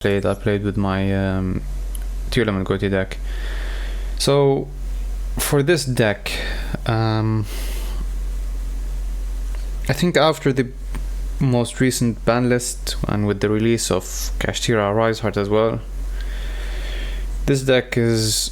I played with my 2-element Ghoti deck. So for this deck, I think after the most recent ban list and with the release of Kashtira Rise Heart as well, this deck is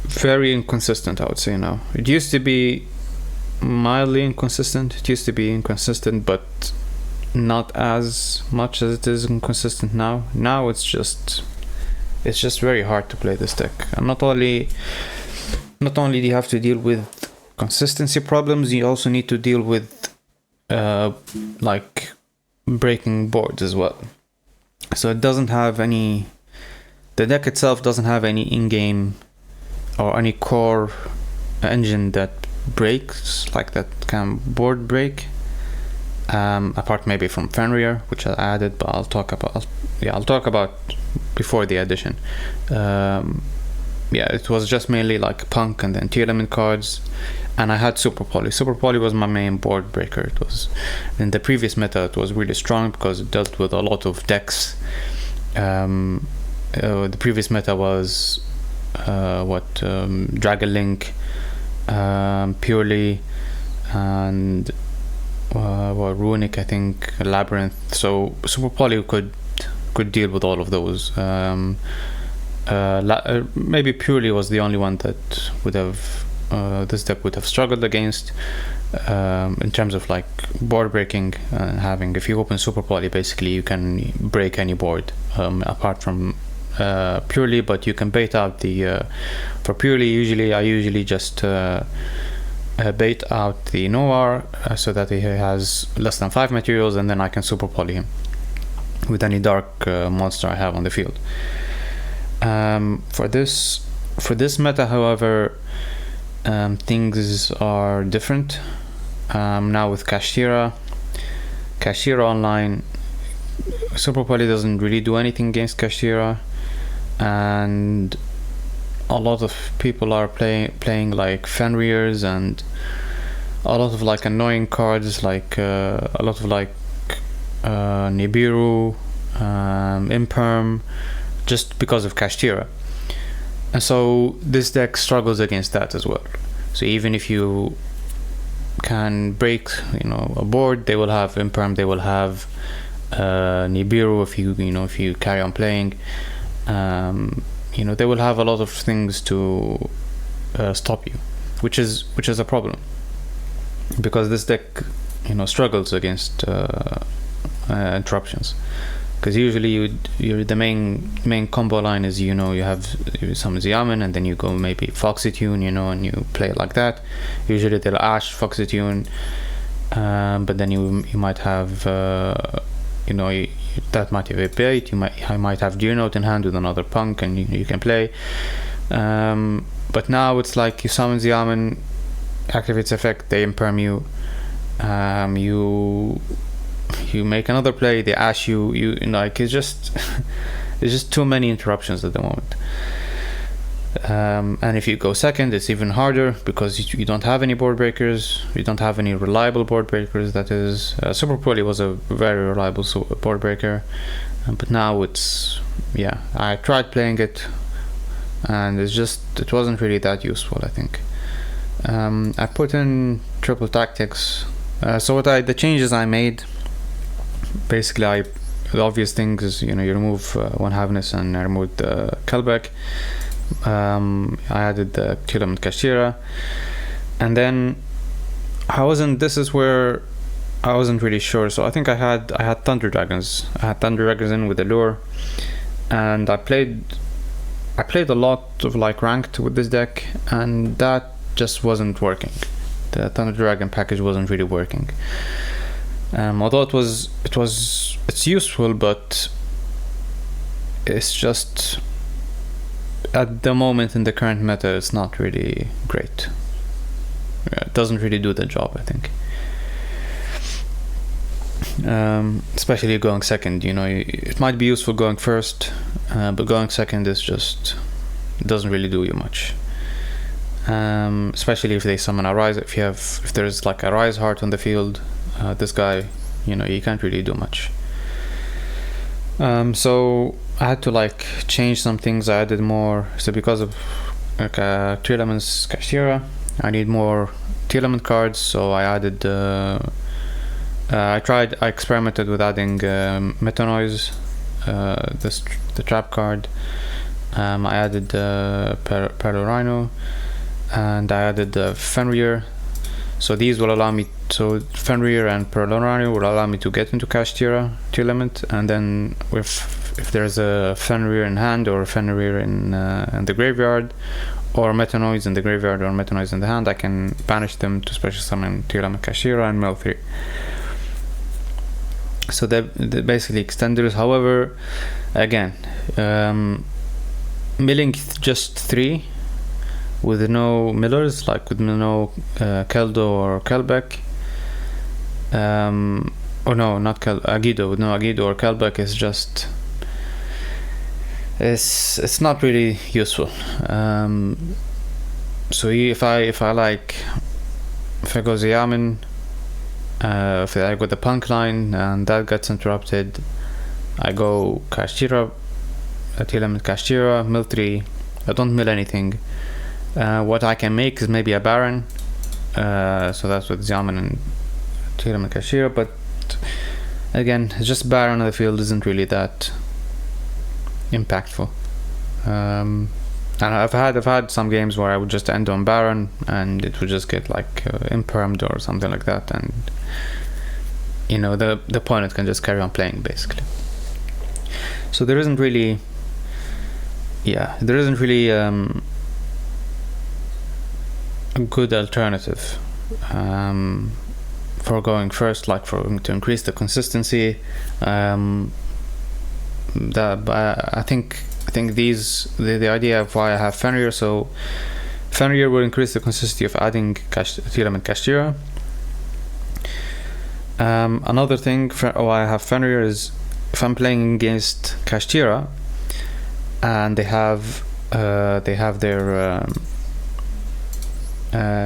very inconsistent, I would say now. It used to be mildly inconsistent. It used to be inconsistent, but not as much as it is inconsistent now. Now it's just very hard to play this deck. And not only do you have to deal with consistency problems, you also need to deal with like breaking boards as well. So it doesn't have any, the deck itself doesn't have any in-game or any core engine that breaks, like that can board break, apart maybe from Fenrir, which I added, but I'll talk about before the addition. It was just mainly like Punk and then 2-element cards, and I had Super Poly. Super Poly was my main board breaker. It was in the previous meta, it was really strong because it dealt with a lot of decks. The previous meta was Dragon Link, Purely, and Runic, I think, Labyrinth. So Super Poly could deal with all of those. Maybe Purely was the only one that would have this deck would have struggled against in terms of like board breaking. Having, if you open Super Poly, basically you can break any board apart from Purely, but you can bait out the for Purely. I usually just bait out the Noir so that he has less than 5 materials, and then I can Super Poly him with any dark monster I have on the field. For this meta, however, things are different. Now with Kashtira online, Super Poly doesn't really do anything against Kashtira, and a lot of people are playing like Fenrirs and a lot of like annoying cards, like a lot of like Nibiru, Imperm, just because of Kashtira. And so this deck struggles against that as well. So even if you can break, a board, they will have Imperm, they will have Nibiru if you carry on playing. They will have a lot of things to stop you, which is a problem, because this deck struggles against interruptions. Because usually the main combo line is you summon Yaman, and then you go maybe Foxy Tune, and you play it like that. Usually they'll Ash Foxy Tune, but then you might have that might have a bait. I might have Geonote in hand with another Punk, and you can play. But now it's like you summon Yaman, activates effect, they imperm you. You make another play, they ash you like, it's just there's just too many interruptions at the moment. And if you go second, it's even harder because you don't have any board breakers. You don't have any reliable board breakers. That is, Super Poly was a very reliable board breaker, but now I tried playing it, and it wasn't really that useful, I think. I put in triple tactics. So the changes I made, basically, the obvious thing is you remove one Havness, and I removed the Kelbeck. I added the 2-element Kashtira, and then this is where I wasn't really sure. So I think I had Thunder Dragons. I had Thunder Dragons in with the lure, and I played a lot of like ranked with this deck, and that just wasn't working. The Thunder Dragon package wasn't really working. Although it's useful, but it's just, at the moment in the current meta, it's not really great. It doesn't really do the job, I think. Especially going second, it might be useful going first, but going second it doesn't really do you much. Especially if they summon a Rise. If there's like a Rise Heart on the field, this guy, you can't really do much. So I had to like change some things. I added more. So because of like 3 elements Kashtira, I need more 2 element cards. So I added. I experimented with adding Meta Noise, the trap card. I added Perlo and I added Fenrir. So these will allow me. So Fenrir and Perlo will allow me to get into Kashtira 2 element, and then if there's a Fenrir in hand or a Fenrir in the graveyard, or Meta Noise in the graveyard or Meta Noise in the hand, I can banish them to special summon 2 element Kashtira and mill 3. So they're basically extenders. However, again, milling just 3 with no millers, like with no Keldo or Kelbeck, or no, not Agido, with no Agido or Kelbeck is just it's not really useful. So if I go Yamin, if I go the punk line and that gets interrupted, I go Kashtira, 2 element Kashtira, mill 3. I don't mill anything. What I can make is maybe a Baron, so that's with Yamin and 2 element Kashtira, but again, just Baron on the field isn't really that impactful. And I've had some games where I would just end on Baron and it would just get like impermed or something like that, and you know the opponent can just carry on playing basically. So there isn't really a good alternative for going first, like to increase the consistency. I think the idea of why I have Fenrir. So Fenrir will increase the consistency of adding 2 element Kashtira. Another thing why I have Fenrir is if I'm playing against Kashtira and they have their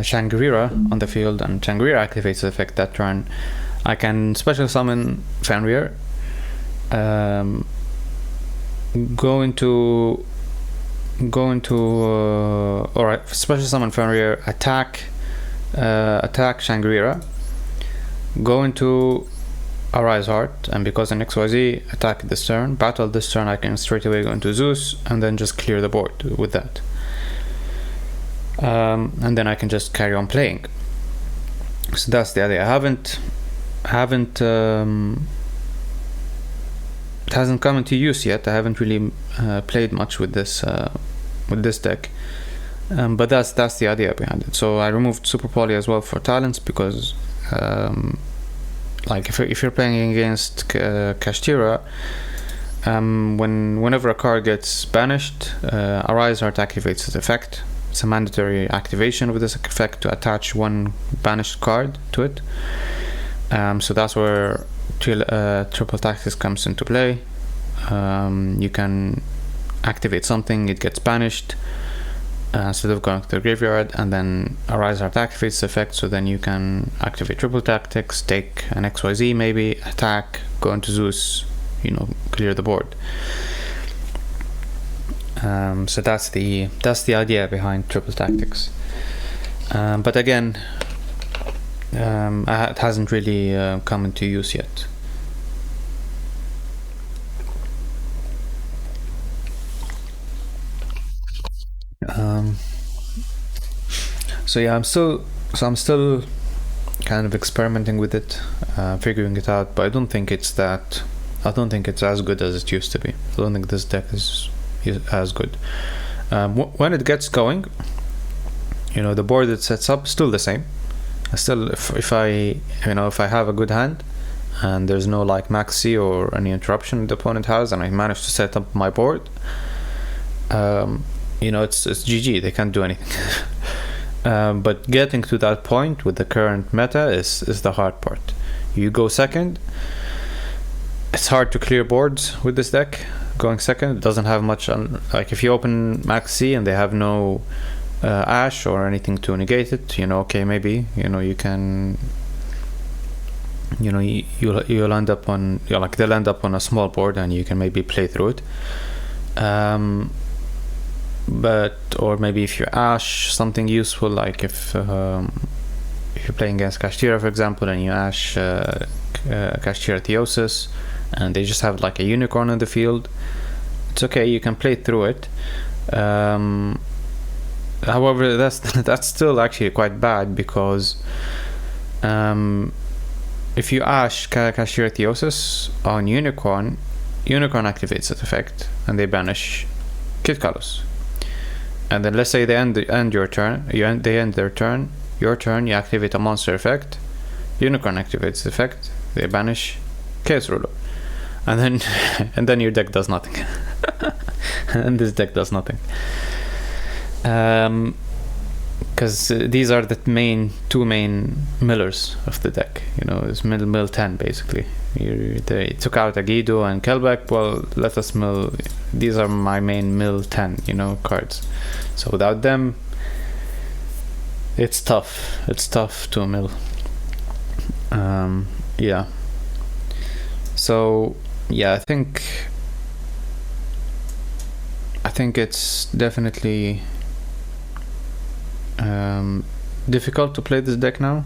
Shangri-La on the field, and Shangri-La activates the effect that turn, I can special summon Fenrir, go into or special summon Fenrir, attack Shangri-La, go into Arise Heart, and because an XYZ attack this turn, battle this turn, I can straight away go into Zeus and then just clear the board with that. And then I can just carry on playing. So that's the idea. It hasn't come into use yet. I haven't really played much with this deck, but that's the idea behind it. So I removed Super Poly as well for talents because like if you're playing against Kashtira, whenever a card gets banished, Arise Heart activates its effect. It's a mandatory activation with this effect to attach one banished card to it. So that's where triple tactics comes into play. You can activate something, it gets banished instead of going to the graveyard, and then Arise Heart activates the effect, so then you can activate triple tactics, take an XYZ maybe, attack, go into Zeus, clear the board. So that's the idea behind triple tactics. But again, it hasn't really come into use yet. So yeah, I'm still kind of experimenting with it, figuring it out, but I don't think it's as good as it used to be. I don't think this deck is as good. When it gets going, the board it sets up is still the same. Still, if I have a good hand and there's no like maxi or any interruption the opponent has, and I manage to set up my board, it's GG. They can't do anything. But getting to that point with the current meta is the hard part. You go second, it's hard to clear boards with this deck. Going second, it doesn't have much like if you open maxi and they have no Ash or anything to negate it, okay, maybe you can you know, you'll end up on, you know, like they'll end up on a small board and you can maybe play through it. But or maybe if you ash something useful, like if you're playing against Kashtira, for example, and you ash Kashtira Theosis, and they just have like a unicorn in the field, it's okay, you can play through it. However, that's still actually quite bad, because if you ash Kashtira Theosis on unicorn activates that effect and they banish Kit Kalos. And then let's say they end your turn, they end their turn, your turn, you activate a monster effect, unicorn activates the effect, they banish Chaos Ruler, and then your deck does nothing. And this deck does nothing, because these are the two main millers of the deck. You know, it's mill 10 basically. They took out Agido and Kelbeck. Well, let us mill. These are my main mill 10, you know, cards. So without them, it's tough. It's tough to mill. Yeah. So yeah, I think it's definitely difficult to play this deck now.